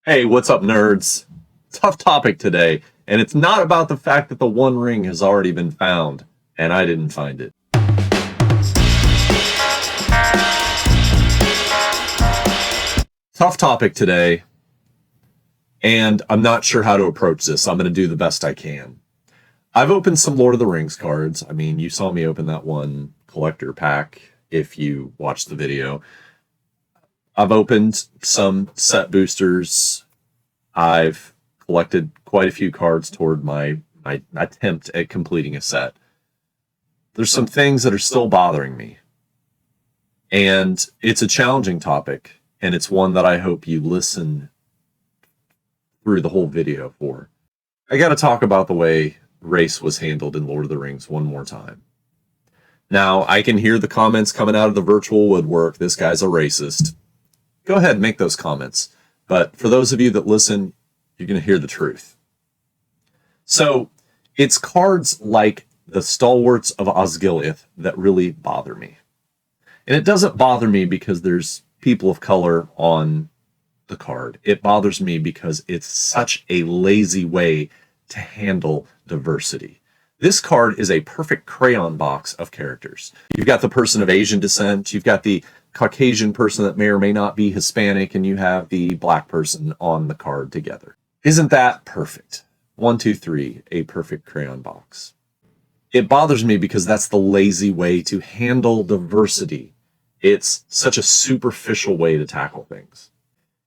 Hey, what's up, nerds? Tough topic today, and it's not about the fact that the One Ring has already been found, and I didn't find it. Tough topic today, and I'm not sure how to approach this. I'm going to do the best I can. I've opened some Lord of the Rings cards. I mean, you saw me open that one collector pack if you watched the video. I've opened some set boosters. I've collected quite a few cards toward my attempt at completing a set. There's some things that are still bothering me. And it's a challenging topic, and it's one that I hope you listen through the whole video for. I got to talk about the way race was handled in Lord of the Rings one more time. Now, I can hear the comments coming out of the virtual woodwork. This guy's a racist. Go ahead and make those comments. But for those of you that listen, you're going to hear the truth. So it's cards like the Stalwarts of Osgiliath that really bother me. And it doesn't bother me because there's people of color on the card. It bothers me because it's such a lazy way to handle diversity. This card is a perfect crayon box of characters. You've got the person of Asian descent, you've got the Caucasian person that may or may not be Hispanic, and you have the black person on the card together. Isn't that perfect? 1, 2, 3, a perfect crayon box. It bothers me because that's the lazy way to handle diversity. It's such a superficial way to tackle things.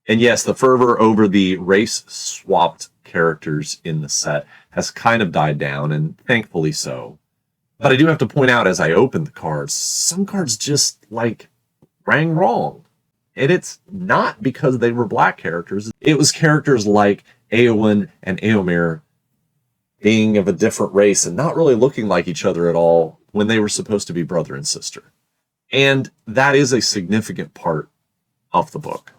And yes, the fervor over the race-swapped characters in the set has kind of died down, and thankfully so. But I do have to point out as I open the cards, some cards just, rang wrong. And it's not because they were black characters. It was characters like Eowyn and Eomer being of a different race and not really looking like each other at all when they were supposed to be brother and sister. And that is a significant part of the book.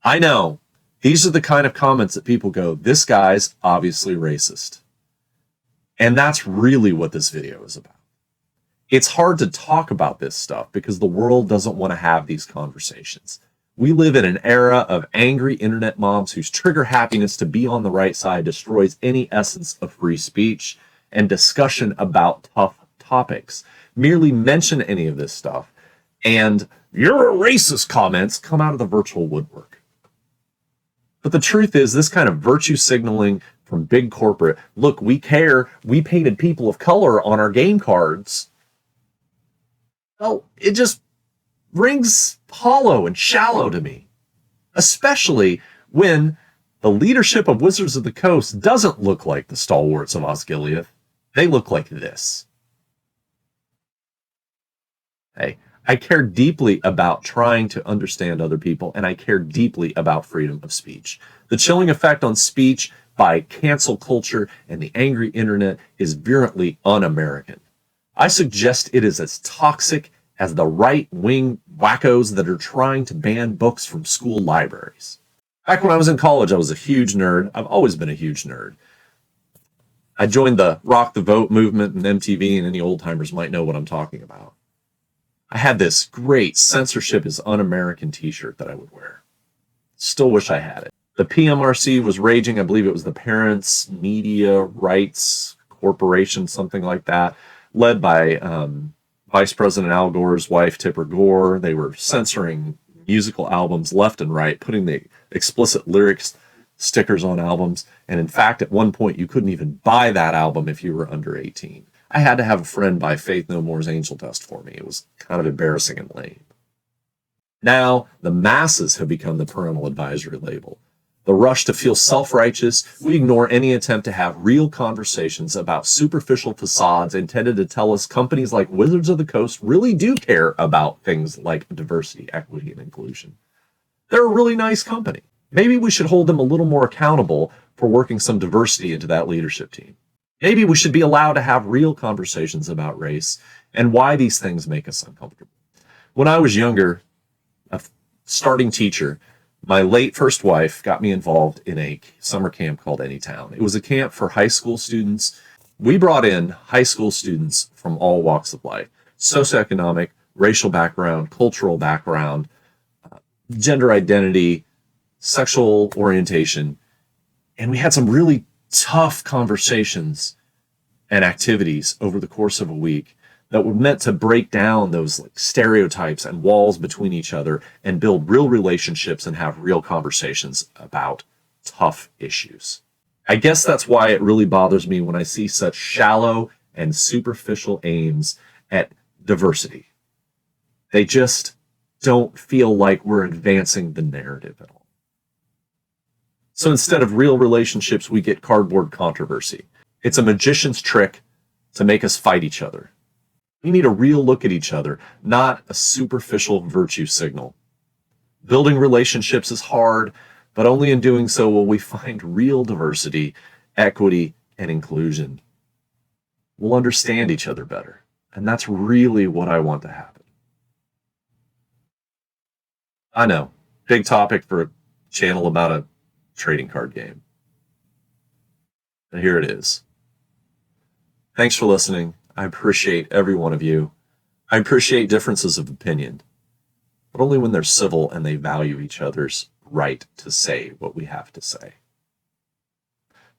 I know, these are the kind of comments that people go, this guy's obviously racist. And that's really what this video is about. It's hard to talk about this stuff because the world doesn't want to have these conversations. We live in an era of angry internet moms whose trigger happiness to be on the right side destroys any essence of free speech and discussion about tough topics. Merely mention any of this stuff, and "you're a racist" comments come out of the virtual woodwork. But the truth is, this kind of virtue signaling from big corporate, look, we care, we painted people of color on our game cards, well, it just rings hollow and shallow to me. Especially when the leadership of Wizards of the Coast doesn't look like the Stalwarts of Osgiliath. They look like this. Hey, I care deeply about trying to understand other people, and I care deeply about freedom of speech. The chilling effect on speech by cancel culture and the angry internet is virulently un-American. I suggest it is as toxic as the right-wing wackos that are trying to ban books from school libraries. Back when I was in college, I was a huge nerd. I've always been a huge nerd. I joined the Rock the Vote movement and MTV, and any old-timers might know what I'm talking about. I had this great censorship is un-American t-shirt that I would wear. Still wish I had it. The PMRC was raging. I believe it was the Parents Media Rights Corporation, something like that, led by Vice President Al Gore's wife, Tipper Gore. They were censoring musical albums left and right, putting the explicit lyrics stickers on albums. And in fact, at one point, you couldn't even buy that album if you were under 18. I had to have a friend buy Faith No More's Angel Dust for me. It was kind of embarrassing and lame. Now, the masses have become the parental advisory label. The rush to feel self-righteous, we ignore any attempt to have real conversations about superficial facades intended to tell us companies like Wizards of the Coast really do care about things like diversity, equity, and inclusion. They're a really nice company. Maybe we should hold them a little more accountable for working some diversity into that leadership team. Maybe we should be allowed to have real conversations about race and why these things make us uncomfortable. When I was younger, a starting teacher, my late first wife got me involved in a summer camp called Anytown. It was a camp for high school students. We brought in high school students from all walks of life, socioeconomic, racial background, cultural background, gender identity, sexual orientation, and we had some really tough conversations and activities over the course of a week that were meant to break down those like stereotypes and walls between each other and build real relationships and have real conversations about tough issues. I guess that's why it really bothers me when I see such shallow and superficial aims at diversity. They just don't feel like we're advancing the narrative at all. So instead of real relationships, we get cardboard controversy. It's a magician's trick to make us fight each other. We need a real look at each other, not a superficial virtue signal. Building relationships is hard, but only in doing so will we find real diversity, equity, and inclusion. We'll understand each other better, and that's really what I want to happen. I know, big topic for a channel about a trading card game. And here it is. Thanks for listening. I appreciate every one of you. I appreciate differences of opinion, but only when they're civil and they value each other's right to say what we have to say.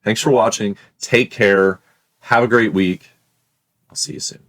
Thanks for watching. Take care. Have a great week. I'll see you soon.